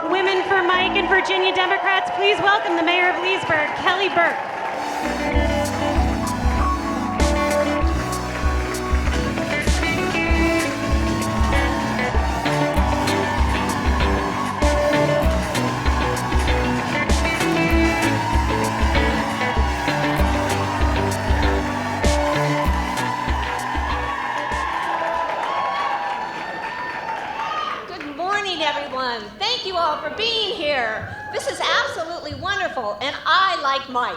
Women for Mike and Virginia Democrats, please welcome the Mayor of Leesburg, Kelly Burk. Everyone, thank you all for being here. This is absolutely wonderful, and I like Mike.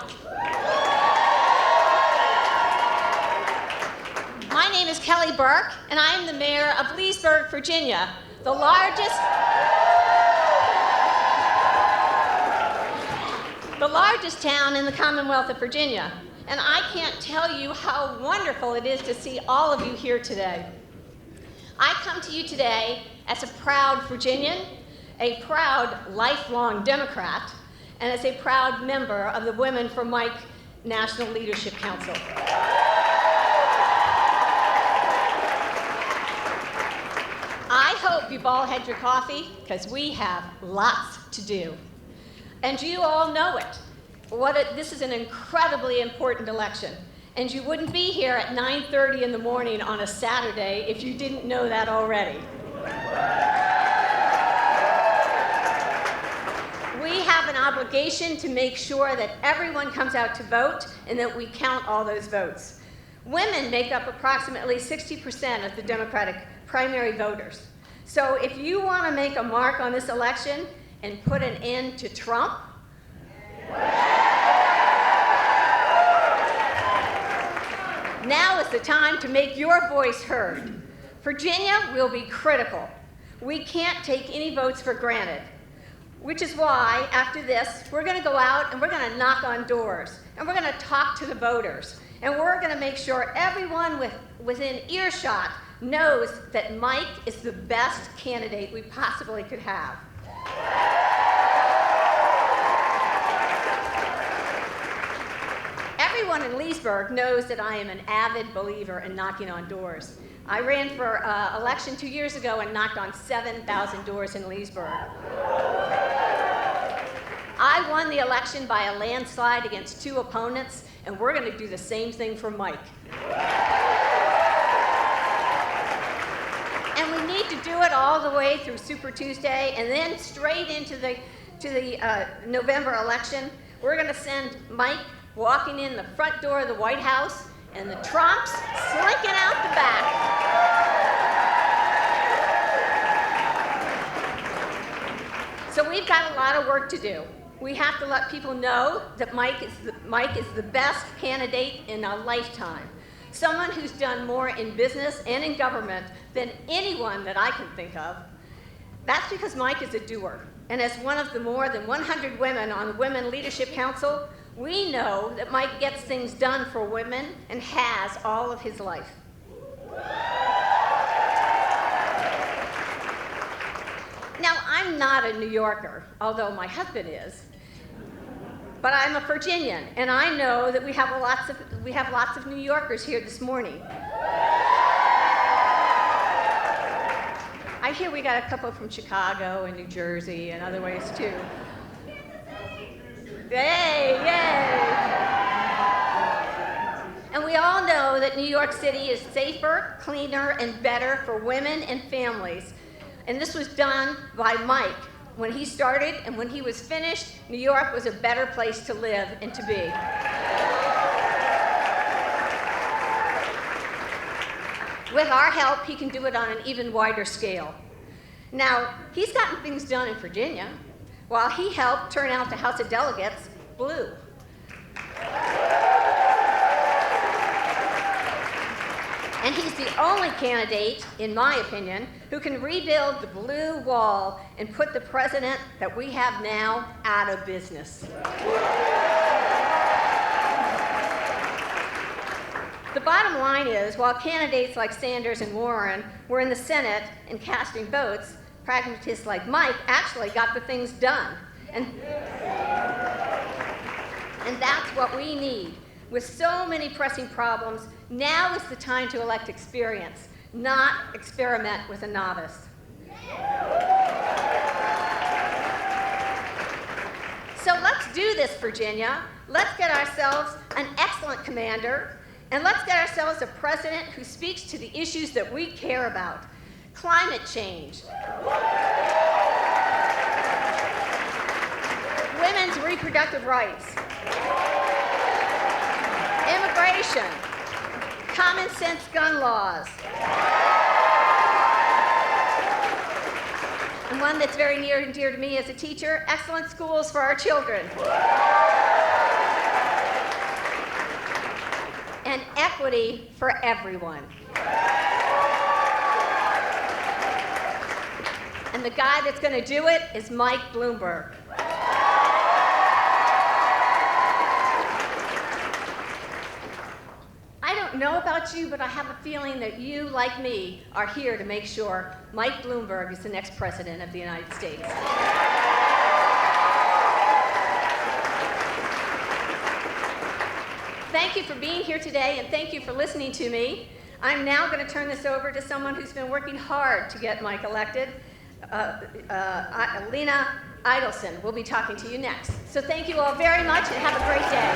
My name is Kelly Burk, and I am the mayor of Leesburg, Virginia, the largest town in the Commonwealth of Virginia. And I can't tell you how wonderful it is to see all of you here today. I come to you today as a proud Virginian, a proud lifelong Democrat, and as a proud member of the Women for Mike National Leadership Council. I hope you've all had your coffee, because we have lots to do. And you all know it. This is an incredibly important election. And you wouldn't be here at 9:30 in the morning on a Saturday if you didn't know that already. We have an obligation to make sure that everyone comes out to vote and that we count all those votes. Women make up approximately 60% of the Democratic primary voters. So if you want to make a mark on this election and put an end to Trump, now is the time to make your voice heard. Virginia will be critical. We can't take any votes for granted, which is why, after this, we're going to go out and we're going to knock on doors, and we're going to talk to the voters, and we're going to make sure everyone within earshot knows that Mike is the best candidate we possibly could have. Everyone in Leesburg knows that I am an avid believer in knocking on doors. I ran for election 2 years ago and knocked on 7,000 doors in Leesburg. I won the election by a landslide against 2 opponents, and we're going to do the same thing for Mike. And we need to do it all the way through Super Tuesday and then straight into the November election. We're going to send Mike walking in the front door of the White House and the Trumps slinking out the back. So we've got a lot of work to do. We have to let people know that Mike is the best candidate in a lifetime. Someone who's done more in business and in government than anyone that I can think of. That's because Mike is a doer. And as one of the more than 100 women on the Women Leadership Council, we know that Mike gets things done for women and has all of his life. Now, I'm not a New Yorker, although my husband is, but I'm a Virginian, and I know that we have lots of New Yorkers here this morning. I hear we got a couple from Chicago and New Jersey and other ways too. Yay, yay! And we all know that New York City is safer, cleaner, and better for women and families. And this was done by Mike. When he started and when he was finished, New York was a better place to live and to be. With our help, he can do it on an even wider scale. Now, he's gotten things done in Virginia, while he helped turn out the House of Delegates blue. And he's the only candidate, in my opinion, who can rebuild the blue wall and put the president that we have now out of business. The bottom line is, while candidates like Sanders and Warren were in the Senate and casting votes, pragmatists like Mike actually got the things done. And that's what we need. With so many pressing problems, now is the time to elect experience, not experiment with a novice. do this, Virginia. Let's get ourselves an excellent commander, and let's get ourselves a president who speaks to the issues that we care about. Climate change, women's reproductive rights, immigration, common sense gun laws, and one that's very near and dear to me as a teacher, excellent schools for our children. And equity for everyone. And the guy that's going to do it is Mike Bloomberg. I don't know about you, but I have a feeling that you, like me, are here to make sure Mike Bloomberg is the next president of the United States. Thank you for being here today, and thank you for listening to me. I'm now going to turn this over to someone who's been working hard to get Mike elected. Lena Idelson will be talking to you next. So thank you all very much, and have a great day.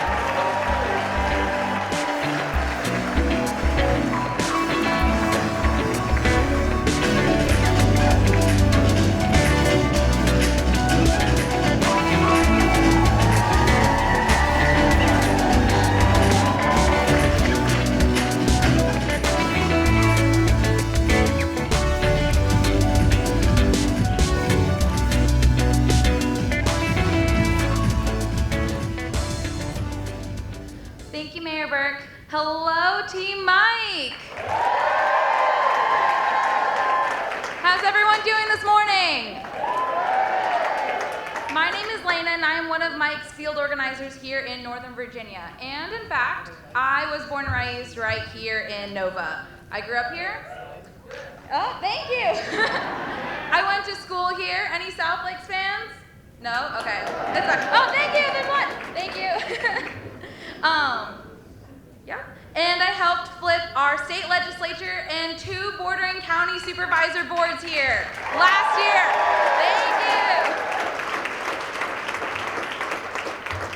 Thank you, Mayor Burk. Hello, Team Mike. How's everyone doing this morning? My name is Lena, and I am one of Mike's field organizers here in Northern Virginia. And in fact, I was born and raised right here in Nova. I grew up here. Oh, thank you. I went to school here. Any South Lakes fans? No? Okay. That's fine. Oh, thank you. There's one. Thank you. Yeah. And I helped flip our state legislature and 2 bordering county supervisor boards here last year. Thank you.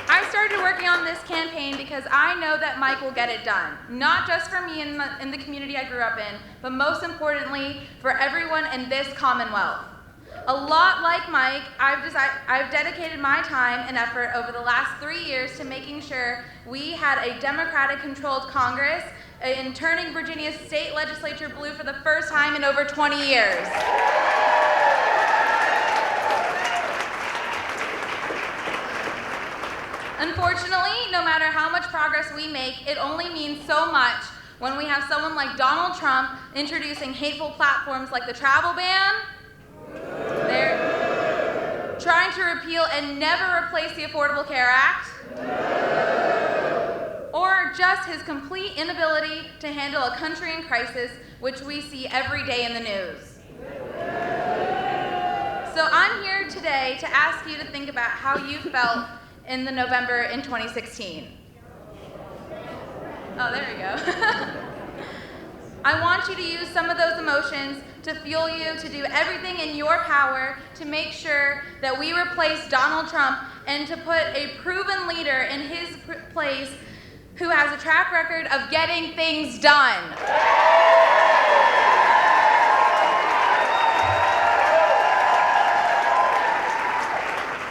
I started working on this campaign because I know that Mike will get it done. Not just for me in the community I grew up in, but most importantly for everyone in this Commonwealth. A lot like Mike, I've dedicated my time and effort over the last 3 years to making sure we had a Democratic-controlled Congress in turning Virginia's state legislature blue for the first time in over 20 years. Unfortunately, no matter how much progress we make, it only means so much when we have someone like Donald Trump introducing hateful platforms like the travel ban. They're trying to repeal and never replace the Affordable Care Act. Or just his complete inability to handle a country in crisis, which we see every day in the news. So I'm here today to ask you to think about how you felt in the November in 2016. Oh, there we go. I want you to use some of those emotions to fuel you to do everything in your power to make sure that we replace Donald Trump and to put a proven leader in his place who has a track record of getting things done.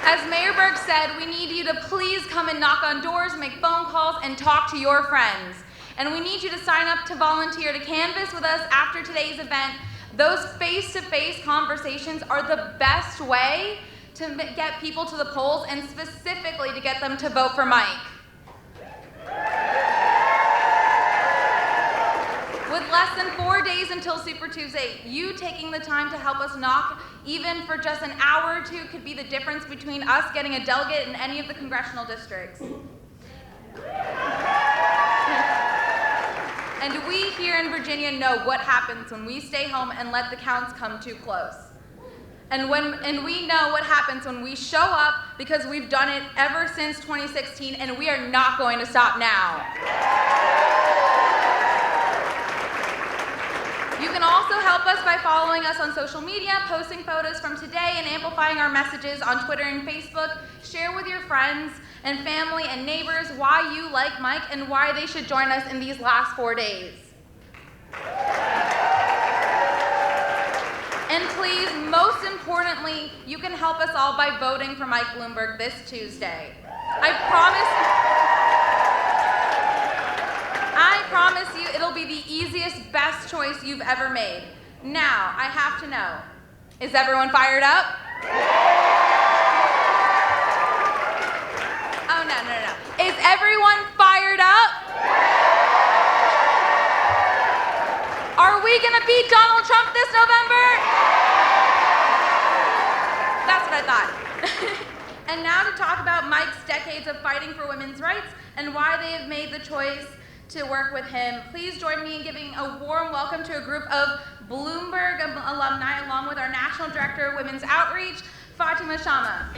As Mayor Burk said, we need you to please come and knock on doors, make phone calls, and talk to your friends. And we need you to sign up to volunteer to canvass with us after today's event. Those face-to-face conversations are the best way to get people to the polls and specifically to get them to vote for Mike. With less than 4 days until Super Tuesday, you taking the time to help us knock, even for just an hour or 2, could be the difference between us getting a delegate in any of the congressional districts. And we here in Virginia know what happens when we stay home and let the counts come too close. And we know what happens when we show up, because we've done it ever since 2016, and we are not going to stop now. You can also help us by following us on social media, posting photos from today, and amplifying our messages on Twitter and Facebook. Share with your friends and family and neighbors why you like Mike and why they should join us in these last 4 days. And please, most importantly, you can help us all by voting for Mike Bloomberg this Tuesday. I promise you it'll be the easiest, best choice you've ever made. Now, I have to know, is everyone fired up? Oh, no. Is everyone fired up? Are we gonna beat Donald Trump this November? That's what I thought. And now to talk about Mike's decades of fighting for women's rights and why they have made the choice to work with him. Please join me in giving a warm welcome to a group of Bloomberg alumni along with our National Director of Women's Outreach, Fatima Shama.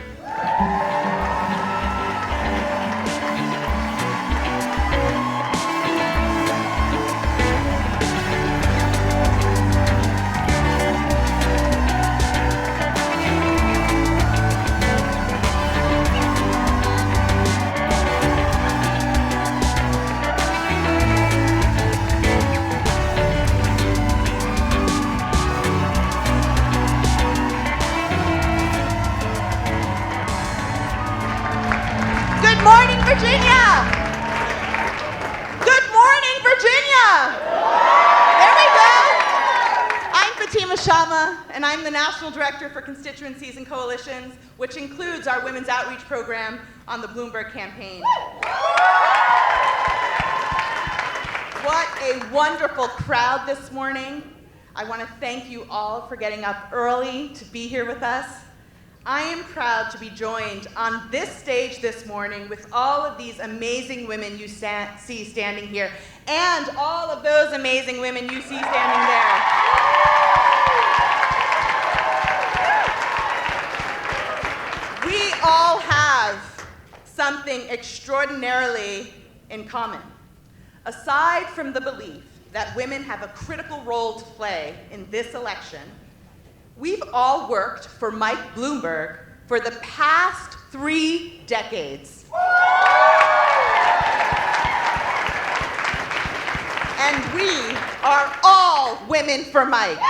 Virginia! Good morning, Virginia! There we go. I'm Fatima Shama, and I'm the National Director for Constituencies and Coalitions, which includes our Women's Outreach Program on the Bloomberg campaign. What a wonderful crowd this morning. I want to thank you all for getting up early to be here with us. I am proud to be joined on this stage this morning with all of these amazing women you see standing here, and all of those amazing women you see standing there. We all have something extraordinarily in common. Aside from the belief that women have a critical role to play in this election, we've all worked for Mike Bloomberg for the past 3 decades. And we are all women for Mike.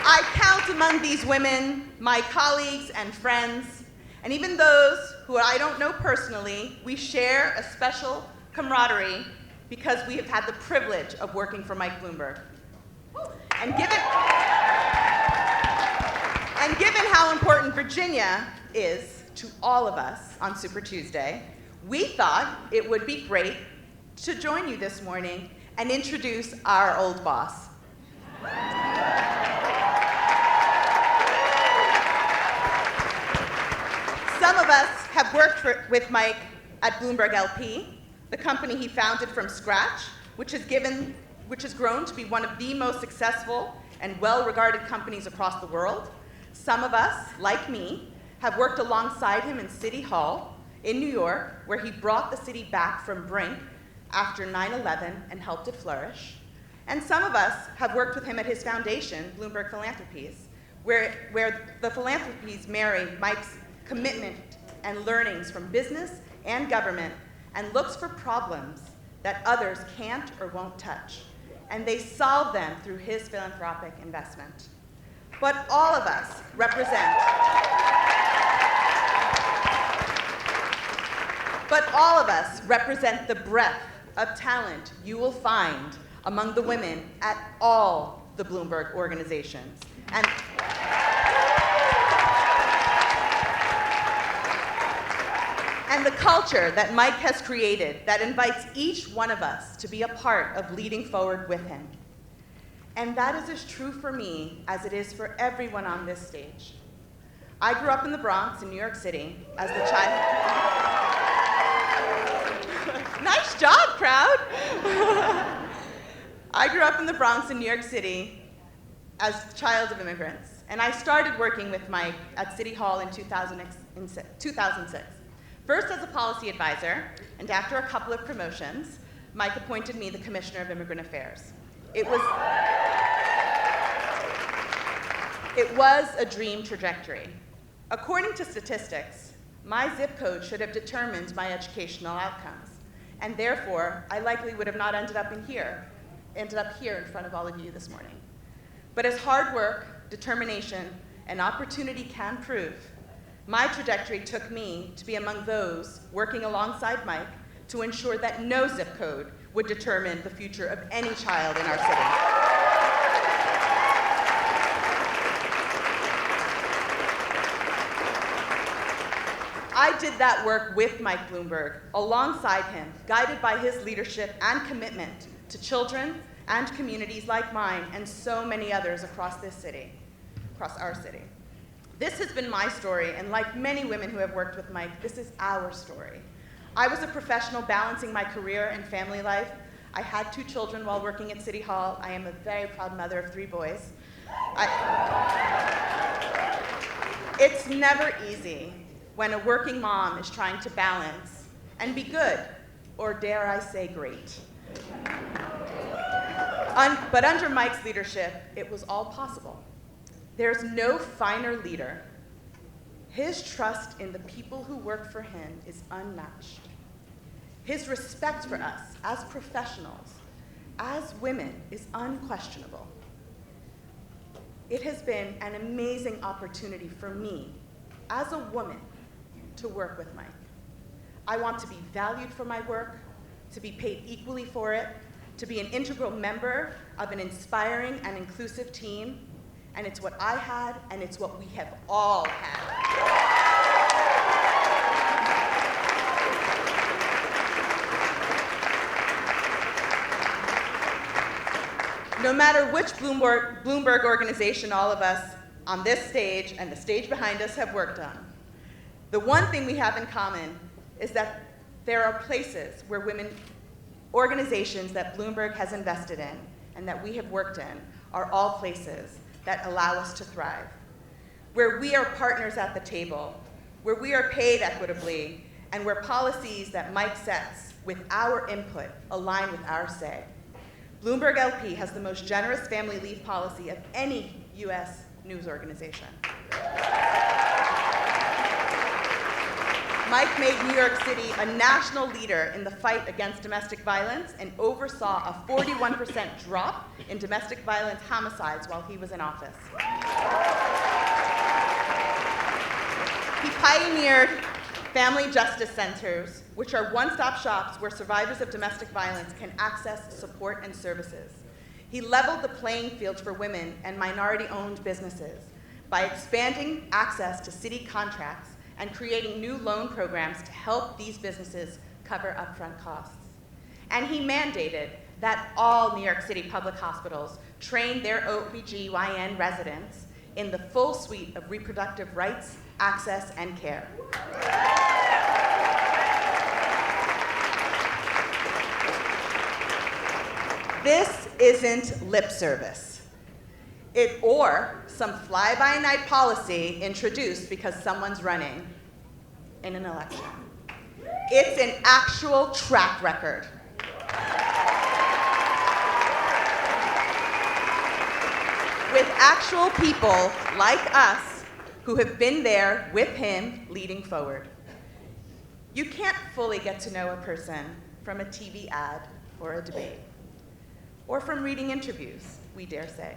I count among these women my colleagues and friends, and even those who I don't know personally. We share a special camaraderie because we have had the privilege of working for Mike Bloomberg. And given how important Virginia is to all of us on Super Tuesday, we thought it would be great to join you this morning and introduce our old boss. Some of us have worked with Mike at Bloomberg LP, the company he founded from scratch, which has grown to be one of the most successful and well-regarded companies across the world. Some of us, like me, have worked alongside him in City Hall in New York, where he brought the city back from brink after 9/11 and helped it flourish. And some of us have worked with him at his foundation, Bloomberg Philanthropies, where the philanthropies marry Mike's commitment and learnings from business and government, and looks for problems that others can't or won't touch, and they solve them through his philanthropic investment. But all of us represent the breadth of talent you will find among the women at all the Bloomberg organizations. And the culture that Mike has created that invites each one of us to be a part of leading forward with him. And that is as true for me as it is for everyone on this stage. I grew up in the Bronx in New York City as the child. Nice job, crowd. I grew up in the Bronx in New York City as a child of immigrants, and I started working with Mike at City Hall in 2006. First as a policy advisor, and after a couple of promotions, Mike appointed me the Commissioner of Immigrant Affairs. It was a dream trajectory. According to statistics, my zip code should have determined my educational outcomes, and therefore, I likely would have not ended up here in front of all of you this morning. But as hard work, determination, and opportunity can prove, my trajectory took me to be among those working alongside Mike to ensure that no zip code would determine the future of any child in our city. I did that work with Mike Bloomberg, alongside him, guided by his leadership and commitment to children and communities like mine and so many others across our city. This has been my story, and like many women who have worked with Mike, this is our story. I was a professional balancing my career and family life. I had 2 children while working at City Hall. I am a very proud mother of 3 boys. It's never easy when a working mom is trying to balance and be good, or dare I say great. But under Mike's leadership, it was all possible. There's no finer leader. His trust in the people who work for him is unmatched. His respect for us as professionals, as women, is unquestionable. It has been an amazing opportunity for me, as a woman, to work with Mike. I want to be valued for my work, to be paid equally for it, to be an integral member of an inspiring and inclusive team, and it's what I had, and it's what we have all had. No matter which Bloomberg organization all of us on this stage and the stage behind us have worked on, the one thing we have in common is that there are places where organizations that Bloomberg has invested in and that we have worked in are all places that allow us to thrive, where we are partners at the table, where we are paid equitably, and where policies that Mike sets with our input align with our say. Bloomberg LP has the most generous family leave policy of any US news organization. Mike made New York City a national leader in the fight against domestic violence and oversaw a 41% drop in domestic violence homicides while he was in office. He pioneered family justice centers, which are one-stop shops where survivors of domestic violence can access support and services. He leveled the playing field for women and minority-owned businesses by expanding access to city contracts and creating new loan programs to help these businesses cover upfront costs. And he mandated that all New York City public hospitals train their OBGYN residents in the full suite of reproductive rights, access, and care. This isn't lip service, or some fly-by-night policy introduced because someone's running in an election. It's an actual track record. With actual people like us who have been there with him leading forward. You can't fully get to know a person from a TV ad or a debate, or from reading interviews, we dare say.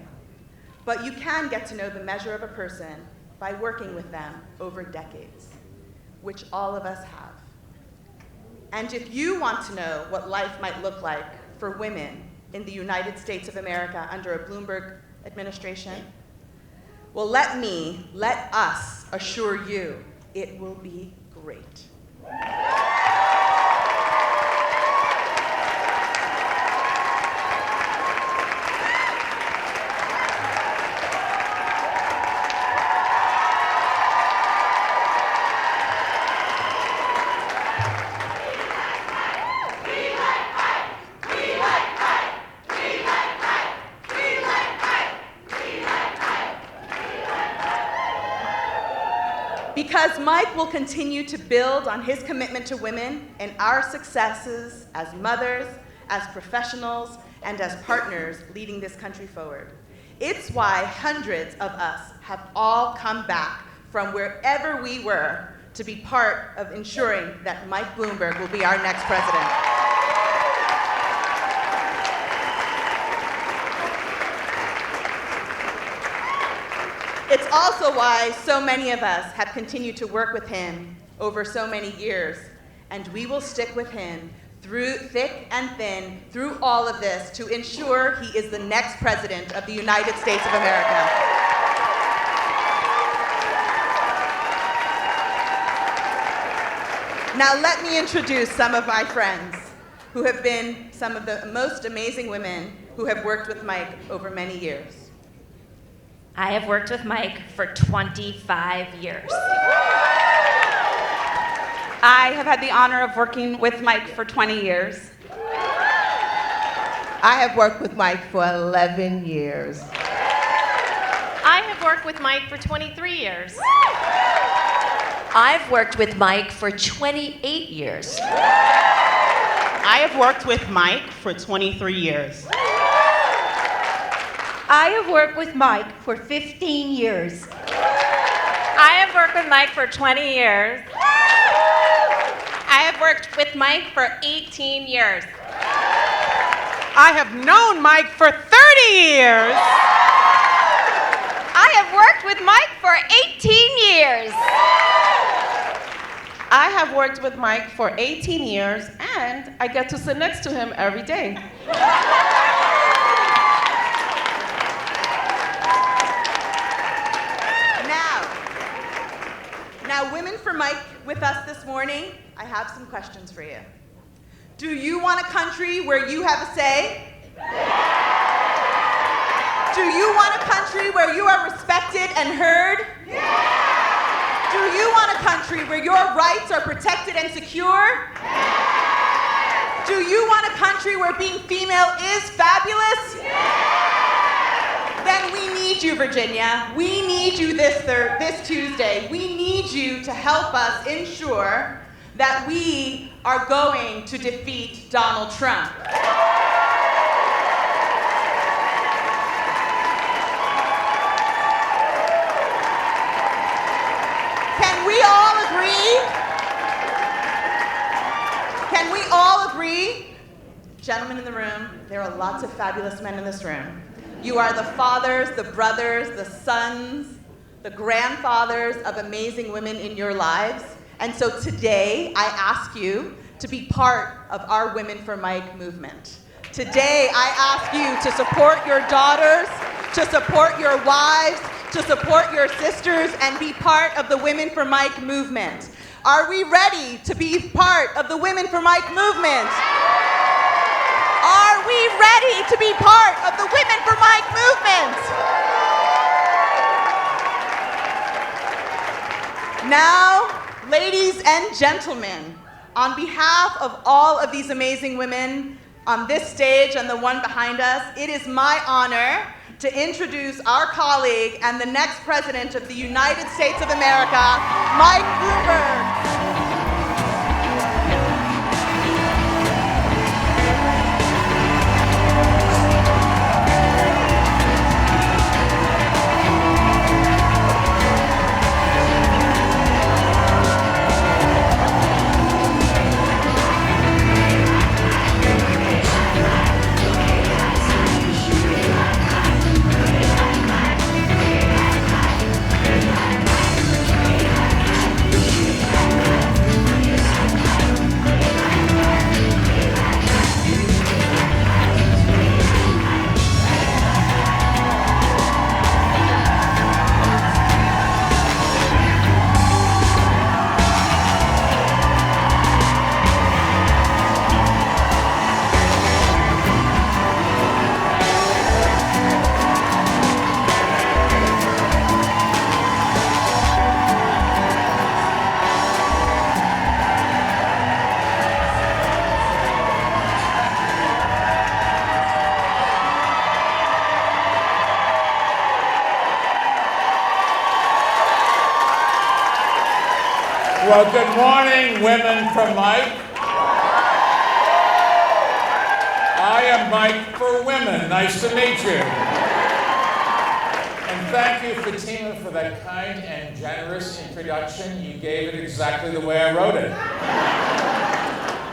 But you can get to know the measure of a person by working with them over decades, which all of us have. And if you want to know what life might look like for women in the United States of America under a Bloomberg administration, well, let us assure you, it will be great. Because Mike will continue to build on his commitment to women and our successes as mothers, as professionals, and as partners leading this country forward. It's why hundreds of us have all come back from wherever we were to be part of ensuring that Mike Bloomberg will be our next president. It's also why so many of us have continued to work with him over so many years, and we will stick with him through thick and thin, through all of this, to ensure he is the next president of the United States of America. Now let me introduce some of my friends who have been some of the most amazing women who have worked with Mike over many years. I have worked with Mike for 25 years. I have had the honor of working with Mike for 20 years. I have worked with Mike for 11 years. I have worked with Mike for 23 years. I've worked with Mike for 28 years. I have worked with Mike for 23 years. I have worked with Mike for 15 years. I have worked with Mike for 20 years. I have worked with Mike for 18 years. I have known Mike for 30 years. I have worked with Mike for 18 years. I have worked with Mike for 18 years, and I get to sit next to him every day. Now, Women for Mike with us this morning, I have some questions for you. Do you want a country where you have a say? Do you want a country where you are respected and heard? Do you want a country where your rights are protected and secure? Do you want a country where being female is fabulous? Then we need you, Virginia. We need you this Tuesday. We need you to help us ensure that we are going to defeat Donald Trump. Can we all agree? Can we all agree? Gentlemen in the room, there are lots of fabulous men in this room. You are the fathers, the brothers, the sons, the grandfathers of amazing women in your lives. And so today, I ask you to be part of our Women for Mike movement. Today, I ask you to support your daughters, to support your wives, to support your sisters, and be part of the Women for Mike movement. Are we ready to be part of the Women for Mike movement? Are we ready to be part of the Women for Mike movement? Now, ladies and gentlemen, on behalf of all of these amazing women on this stage and the one behind us, it is my honor to introduce our colleague and the next president of the United States of America, Mike Bloomberg. Well, good morning, Women for Mike. I am Mike for women. Nice to meet you. And thank you, Fatima, for that kind and generous introduction. You gave it exactly the way I wrote it.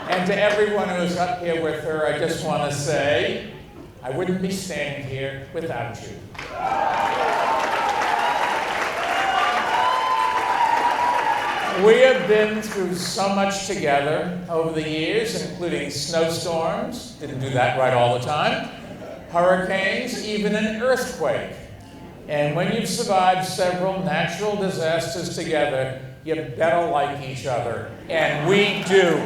And to everyone who is up here with her, I just want to say, I wouldn't be standing here without you. We have been through so much together over the years, including snowstorms, didn't do that right all the time, hurricanes, even an earthquake. And when you've survived several natural disasters together, you better like each other. And we do.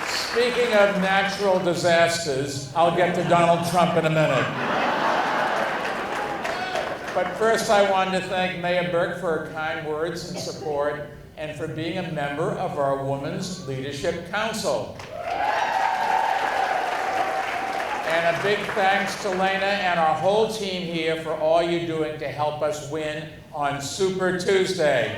Speaking of natural disasters, I'll get to Donald Trump in a minute. But first, I wanted to thank Mayor Burk for her kind words and support, and for being a member of our Women's Leadership Council. And a big thanks to Lena and our whole team here for all you're doing to help us win on Super Tuesday.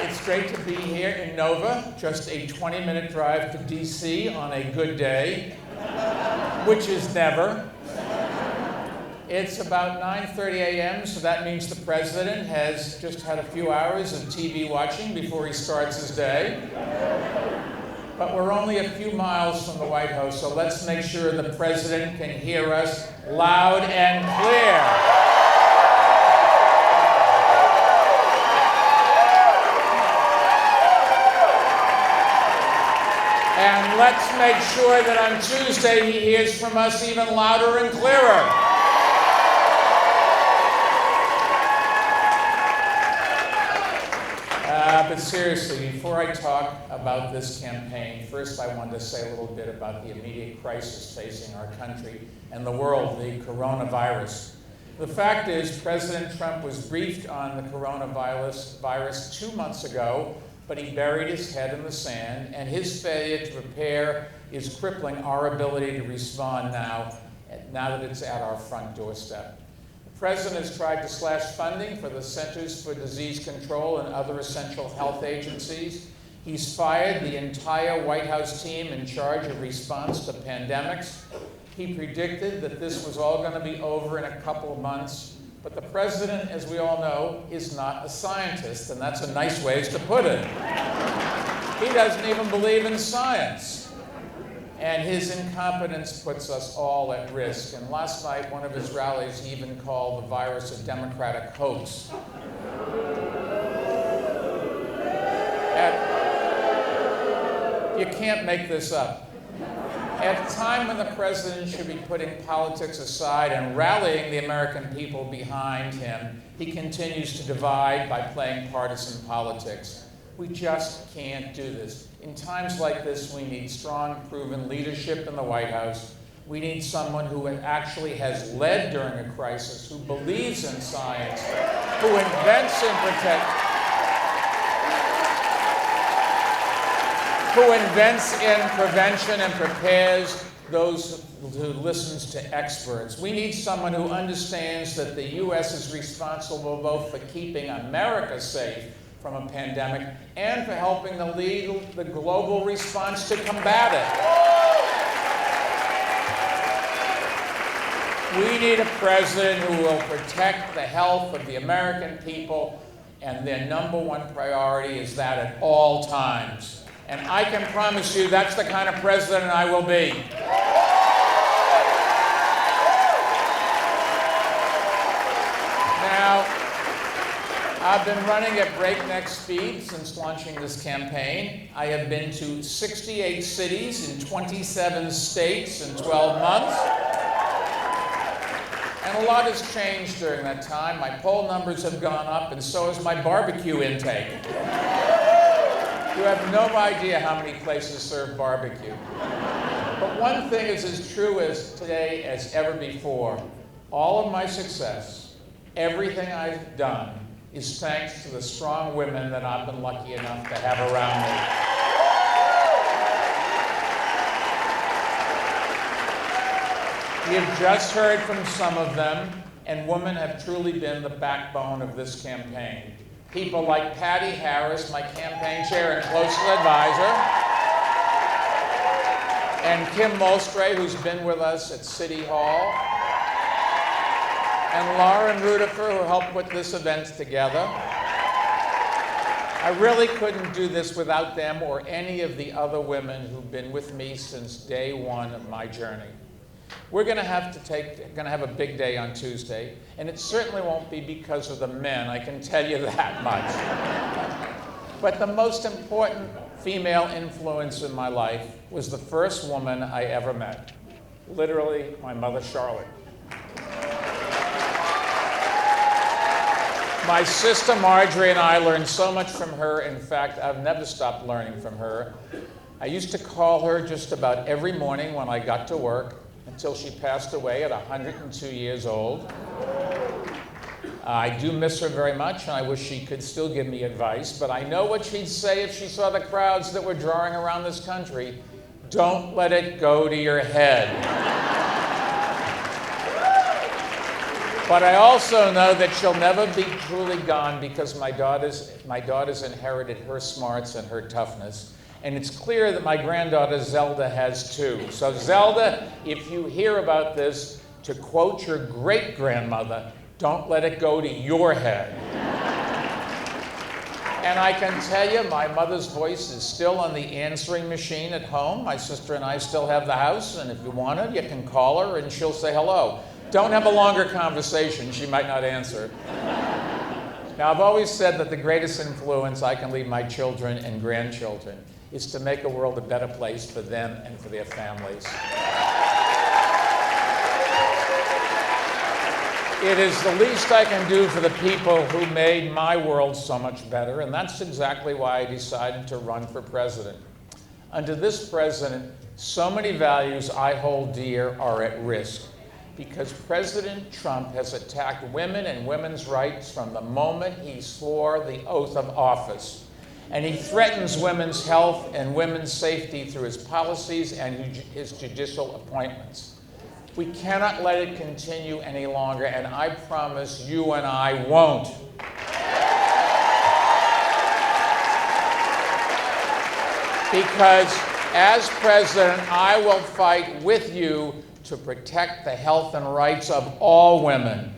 It's great to be here in Nova, just a 20-minute drive to DC on a good day, which is never. It's about 9:30 a.m., so that means the president has just had a few hours of TV watching before he starts his day. But we're only a few miles from the White House, so let's make sure the president can hear us loud and clear. And let's make sure that on Tuesday he hears from us even louder and clearer. But seriously, before I talk about this campaign, first I wanted to say a little bit about the immediate crisis facing our country and the world, the coronavirus. The fact is, President Trump was briefed on the coronavirus 2 months ago, but he buried his head in the sand, and his failure to prepare is crippling our ability to respond now that it's at our front doorstep. The president has tried to slash funding for the Centers for Disease Control and other essential health agencies. He's fired the entire White House team in charge of response to pandemics. He predicted that this was all going to be over in a couple of months. But the president, as we all know, is not a scientist, and that's a nice way to put it. He doesn't even believe in science. And his incompetence puts us all at risk. And last night, one of his rallies, he even called the virus a democratic hoax. And you can't make this up. At a time when the president should be putting politics aside and rallying the American people behind him, he continues to divide by playing partisan politics. We just can't do this. In times like this, we need strong, proven leadership in the White House. We need someone who actually has led during a crisis, who believes in science, who invents in prevention and prepares those who listens to experts. We need someone who understands that the U.S. is responsible both for keeping America safe from a pandemic and for helping to lead the global response to combat it. We need a president who will protect the health of the American people, and their number one priority is that at all times. And I can promise you that's the kind of president I will be. Now, I've been running at breakneck speed since launching this campaign. I have been to 68 cities in 27 states in 12 months. And a lot has changed during that time. My poll numbers have gone up, and so has my barbecue intake. You have no idea how many places serve barbecue. But one thing is as true as today as ever before. All of my success, everything I've done, is thanks to the strong women that I've been lucky enough to have around me. You've just heard from some of them, and women have truly been the backbone of this campaign. People like Patty Harris, my campaign chair and closest advisor, and Kim Molstray, who's been with us at City Hall, and Lauren Rudifer, who helped put this event together. I really couldn't do this without them or any of the other women who've been with me since day one of my journey. We're going to have a big day on Tuesday, and it certainly won't be because of the men, I can tell you that much. But the most important female influence in my life was the first woman I ever met, literally my mother, Charlotte. My sister Marjorie and I learned so much from her. In fact, I've never stopped learning from her. I used to call her just about every morning when I got to work until she passed away at 102 years old. I do miss her very much, and I wish she could still give me advice, but I know what she'd say if she saw the crowds that were drawing around this country. Don't let it go to your head. But I also know that she'll never be truly gone because my daughter's inherited her smarts and her toughness. And it's clear that my granddaughter Zelda has too. So Zelda, if you hear about this, to quote your great-grandmother, don't let it go to your head. And I can tell you, my mother's voice is still on the answering machine at home. My sister and I still have the house, and if you want her, you can call her and she'll say hello. Don't have a longer conversation, she might not answer. Now, I've always said that the greatest influence I can leave my children and grandchildren is to make a world a better place for them and for their families. It is the least I can do for the people who made my world so much better, and that's exactly why I decided to run for president. Under this president, so many values I hold dear are at risk, because President Trump has attacked women and women's rights from the moment he swore the oath of office. And he threatens women's health and women's safety through his policies and his judicial appointments. We cannot let it continue any longer, and I promise you and I won't. Because as president, I will fight with you to protect the health and rights of all women.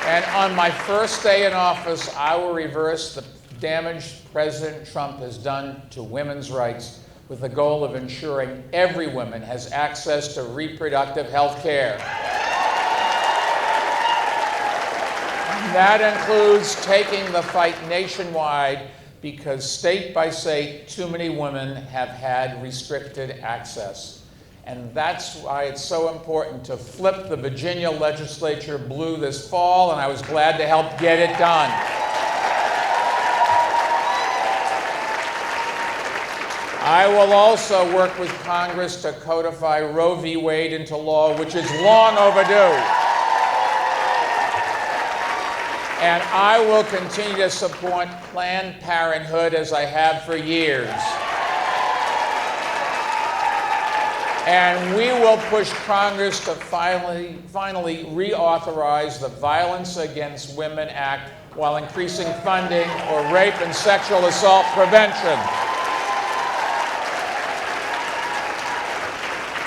And on my first day in office, I will reverse the damage President Trump has done to women's rights with the goal of ensuring every woman has access to reproductive health care. That includes taking the fight nationwide, because state by state, too many women have had restricted access. And that's why it's so important to flip the Virginia legislature blue this fall, and I was glad to help get it done. I will also work with Congress to codify Roe v. Wade into law, which is long overdue. And I will continue to support Planned Parenthood as I have for years. And we will push Congress to finally reauthorize the Violence Against Women Act while increasing funding for rape and sexual assault prevention.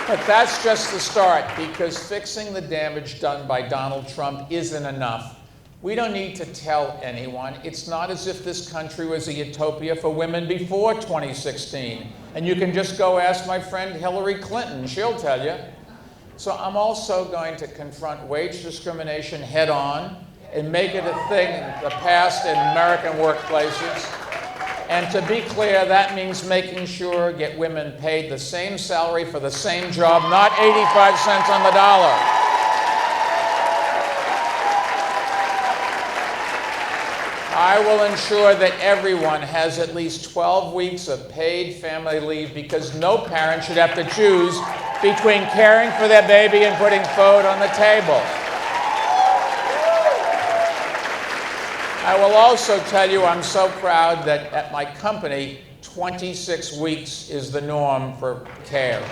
But that's just the start, because fixing the damage done by Donald Trump isn't enough. We don't need to tell anyone. It's not as if this country was a utopia for women before 2016. And you can just go ask my friend Hillary Clinton, she'll tell you. So I'm also going to confront wage discrimination head on and make it a thing in the past in American workplaces. And to be clear, that means making sure get women paid the same salary for the same job, not 85 cents on the dollar. I will ensure that everyone has at least 12 weeks of paid family leave, because no parent should have to choose between caring for their baby and putting food on the table. I will also tell you I'm so proud that at my company, 26 weeks is the norm for care.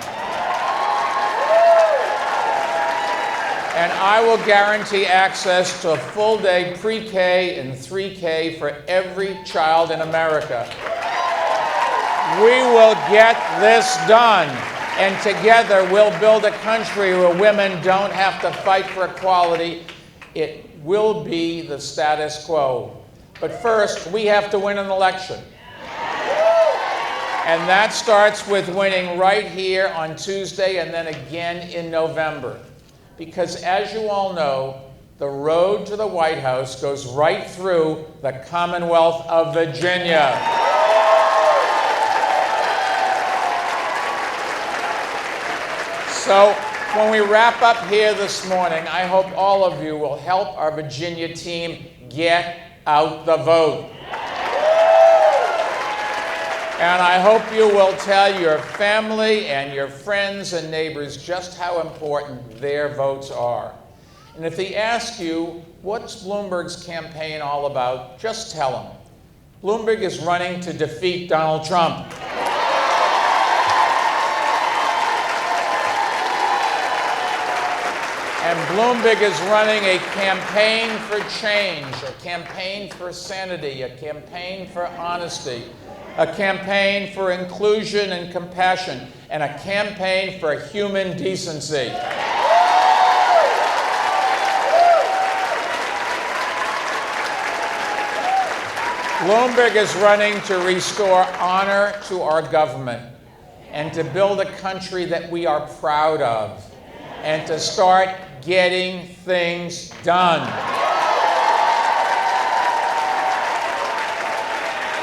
And I will guarantee access to a full-day pre-K and 3K for every child in America. We will get this done. And together we'll build a country where women don't have to fight for equality. It will be the status quo. But first, we have to win an election. And that starts with winning right here on Tuesday and then again in November. Because as you all know, the road to the White House goes right through the Commonwealth of Virginia. So when we wrap up here this morning, I hope all of you will help our Virginia team get out the vote. And I hope you will tell your family and your friends and neighbors just how important their votes are. And if they ask you, what's Bloomberg's campaign all about, just tell them. Bloomberg is running to defeat Donald Trump. And Bloomberg is running a campaign for change, a campaign for sanity, a campaign for honesty, a campaign for inclusion and compassion, and a campaign for human decency. Bloomberg is running to restore honor to our government and to build a country that we are proud of and to start getting things done.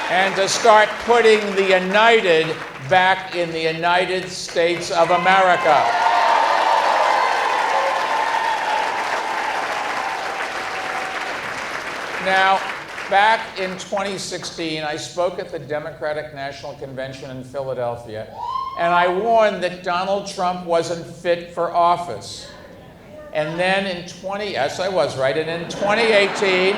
And to start putting the United back in the United States of America. Now, back in 2016, I spoke at the Democratic National Convention in Philadelphia, and I warned that Donald Trump wasn't fit for office. And then in 2018,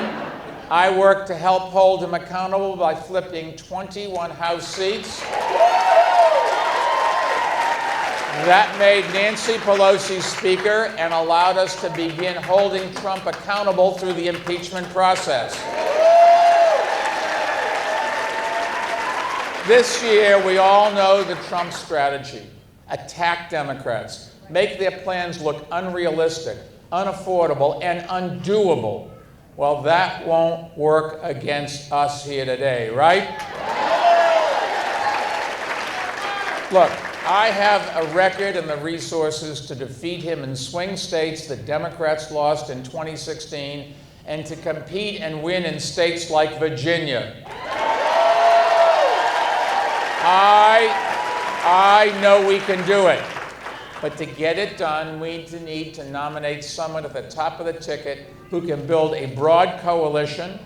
I worked to help hold him accountable by flipping 21 House seats. That made Nancy Pelosi Speaker and allowed us to begin holding Trump accountable through the impeachment process. This year, we all know the Trump strategy. Attack Democrats. Make their plans look unrealistic, unaffordable, and undoable. Well, that won't work against us here today, right? Look, I have a record and the resources to defeat him in swing states that Democrats lost in 2016 and to compete and win in states like Virginia. I know we can do it. But to get it done, we need to nominate someone at the top of the ticket who can build a broad coalition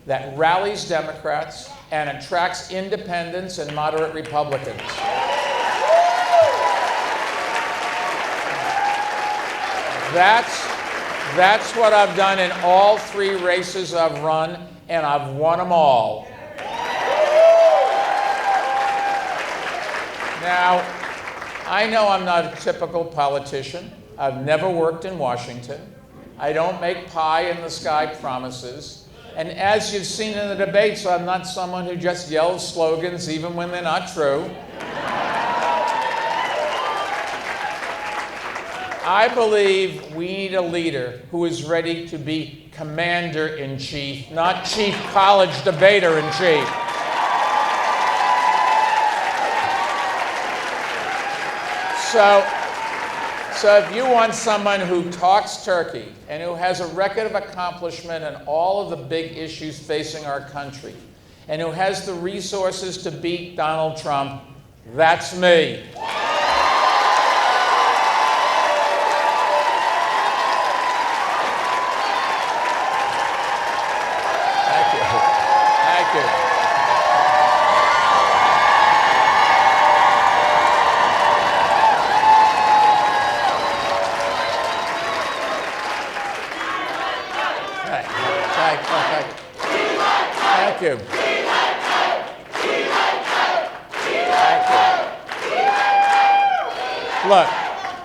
that rallies Democrats and attracts independents and moderate Republicans. That's what I've done in all three races I've run, and I've won them all. Now, I know I'm not a typical politician. I've never worked in Washington. I don't make pie-in-the-sky promises. And as you've seen in the debates, I'm not someone who just yells slogans even when they're not true. I believe we need a leader who is ready to be commander-in-chief, not chief college debater-in-chief. So if you want someone who talks turkey and who has a record of accomplishment in all of the big issues facing our country and who has the resources to beat Donald Trump, that's me. Thank you. Thank you. Thank you. Look,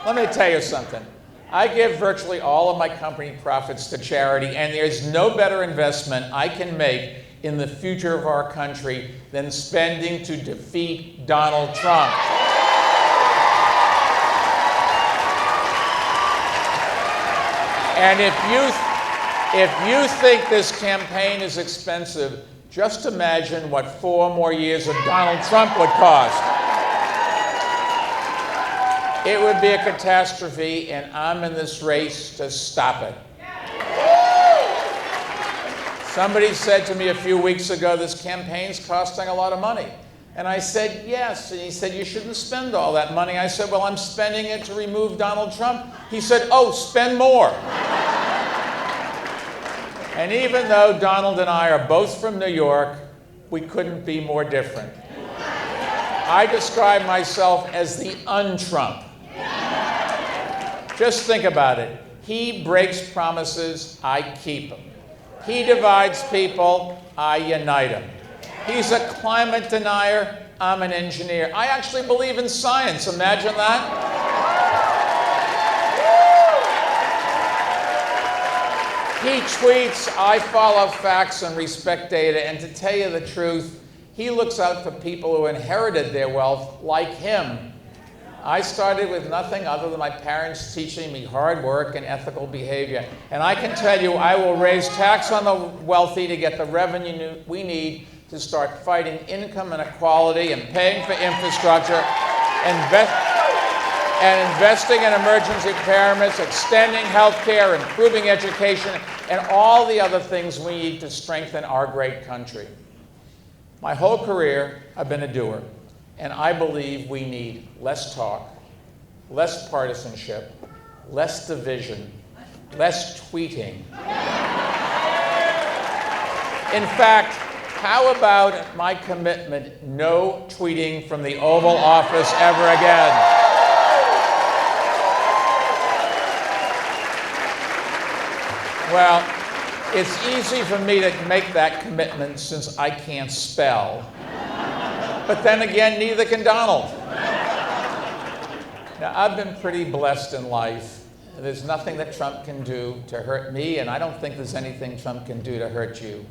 let me tell you something. I give virtually all of my company profits to charity, and there's no better investment I can make in the future of our country than spending to defeat Donald Trump. And if you think this campaign is expensive, just imagine what 4 more years of Donald Trump would cost. It would be a catastrophe, and I'm in this race to stop it. Somebody said to me a few weeks ago, this campaign's costing a lot of money. And I said, yes. And he said, you shouldn't spend all that money. I said, well, I'm spending it to remove Donald Trump. He said, oh, spend more. And even though Donald and I are both from New York, we couldn't be more different. I describe myself as the un-Trump. Just think about it. He breaks promises, I keep them. He divides people, I unite them. He's a climate denier, I'm an engineer. I actually believe in science, imagine that. He tweets, I follow facts and respect data, and to tell you the truth, he looks out for people who inherited their wealth like him. I started with nothing other than my parents teaching me hard work and ethical behavior. And I can tell you, I will raise tax on the wealthy to get the revenue we need to start fighting income inequality and paying for infrastructure, and investing in emergency preparedness, extending health care, improving education, and all the other things we need to strengthen our great country. My whole career, I've been a doer. And I believe we need less talk, less partisanship, less division, less tweeting. In fact, how about my commitment, no tweeting from the Oval Office ever again? Well, it's easy for me to make that commitment since I can't spell. But then again, neither can Donald. Now, I've been pretty blessed in life. There's nothing that Trump can do to hurt me, and I don't think there's anything Trump can do to hurt you.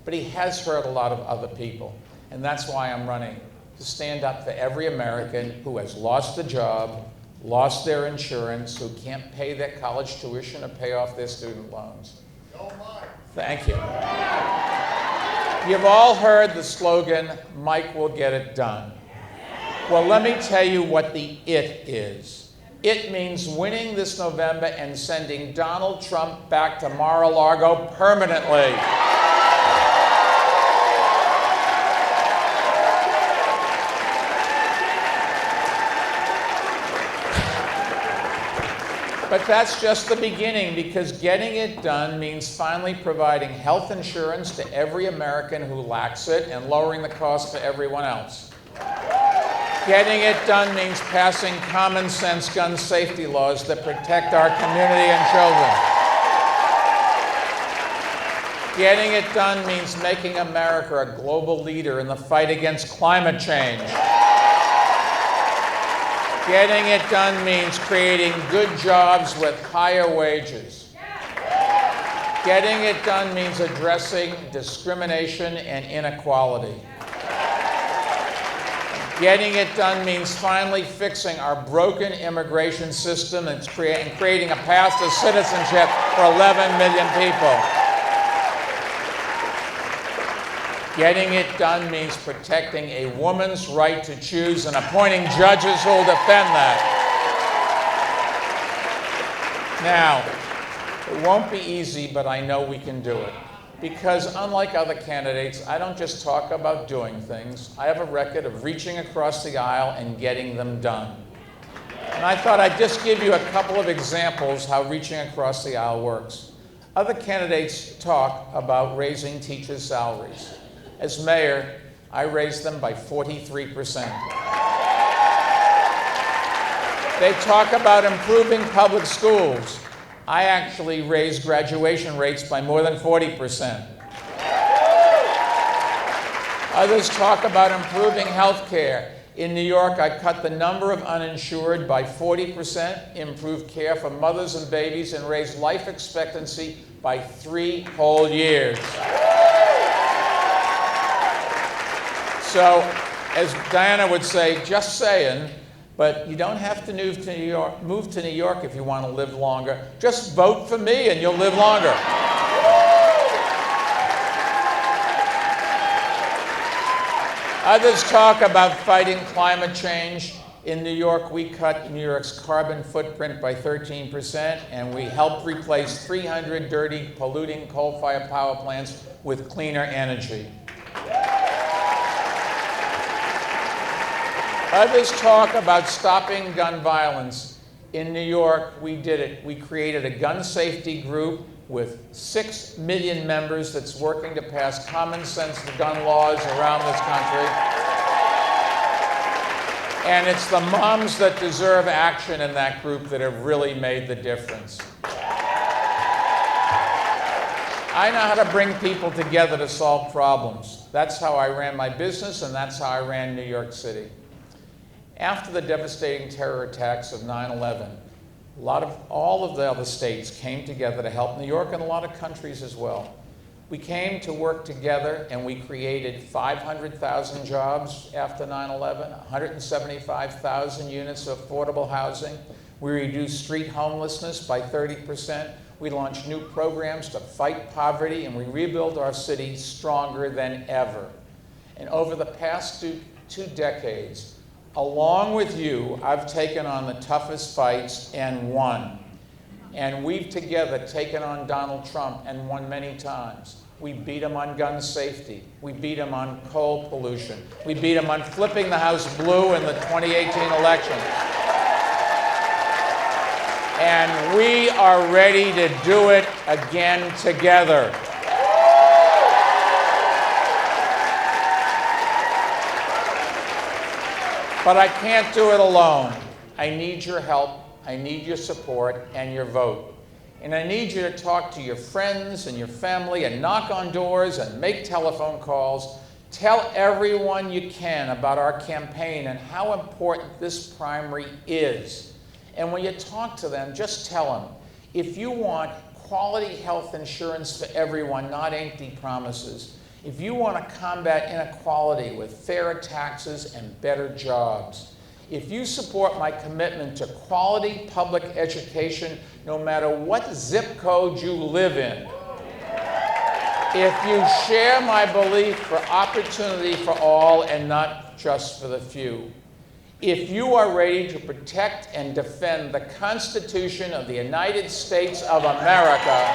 But he has hurt a lot of other people, and that's why I'm running, to stand up for every American who has lost a job, lost their insurance, who can't pay their college tuition or pay off their student loans. Thank you. You've all heard the slogan, Mike will get it done. Well, let me tell you what the it is. It means winning this November and sending Donald Trump back to Mar-a-Lago permanently. But that's just the beginning, because getting it done means finally providing health insurance to every American who lacks it and lowering the cost for everyone else. Getting it done means passing common sense gun safety laws that protect our community and children. Getting it done means making America a global leader in the fight against climate change. Getting it done means creating good jobs with higher wages. Getting it done means addressing discrimination and inequality. Getting it done means finally fixing our broken immigration system and creating a path to citizenship for 11 million people. Getting it done means protecting a woman's right to choose and appointing judges who will defend that. Now, it won't be easy, but I know we can do it. Because unlike other candidates, I don't just talk about doing things. I have a record of reaching across the aisle and getting them done. And I thought I'd just give you a couple of examples how reaching across the aisle works. Other candidates talk about raising teachers' salaries. As mayor, I raised them by 43%. They talk about improving public schools. I actually raised graduation rates by more than 40%. Others talk about improving health care. In New York, I cut the number of uninsured by 40%, improved care for mothers and babies, and raised life expectancy by 3 whole years. So, as Diana would say, just saying, but you don't have to move to New York if you want to live longer. Just vote for me and you'll live longer. Others talk about fighting climate change. In New York, we cut New York's carbon footprint by 13%, and we helped replace 300 dirty, polluting coal-fired power plants with cleaner energy. Others talk about stopping gun violence. In New York, we did it. We created a gun safety group with 6 million members that's working to pass common sense gun laws around this country. And it's the moms that deserve action in that group that have really made the difference. I know how to bring people together to solve problems. That's how I ran my business, and that's how I ran New York City. After the devastating terror attacks of 9/11, all of the other states came together to help New York and a lot of countries as well. We came to work together and we created 500,000 jobs after 9/11, 175,000 units of affordable housing. We reduced street homelessness by 30%. We launched new programs to fight poverty, and we rebuilt our city stronger than ever. And over the past two decades, along with you, I've taken on the toughest fights and won. And we've together taken on Donald Trump and won many times. We beat him on gun safety. We beat him on coal pollution. We beat him on flipping the House blue in the 2018 election. And we are ready to do it again together. But I can't do it alone. I need your help, I need your support, and your vote. And I need you to talk to your friends and your family and knock on doors and make telephone calls. Tell everyone you can about our campaign and how important this primary is. And when you talk to them, just tell them, if you want quality health insurance for everyone, not empty promises, if you want to combat inequality with fairer taxes and better jobs, if you support my commitment to quality public education, no matter what zip code you live in, if you share my belief for opportunity for all and not just for the few, if you are ready to protect and defend the Constitution of the United States of America,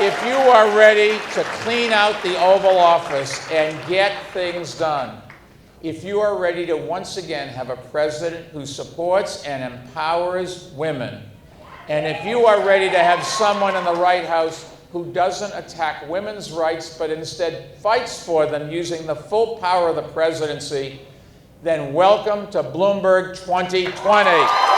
if you are ready to clean out the Oval Office and get things done, if you are ready to once again have a president who supports and empowers women, and if you are ready to have someone in the White House who doesn't attack women's rights but instead fights for them using the full power of the presidency, then welcome to Bloomberg 2020.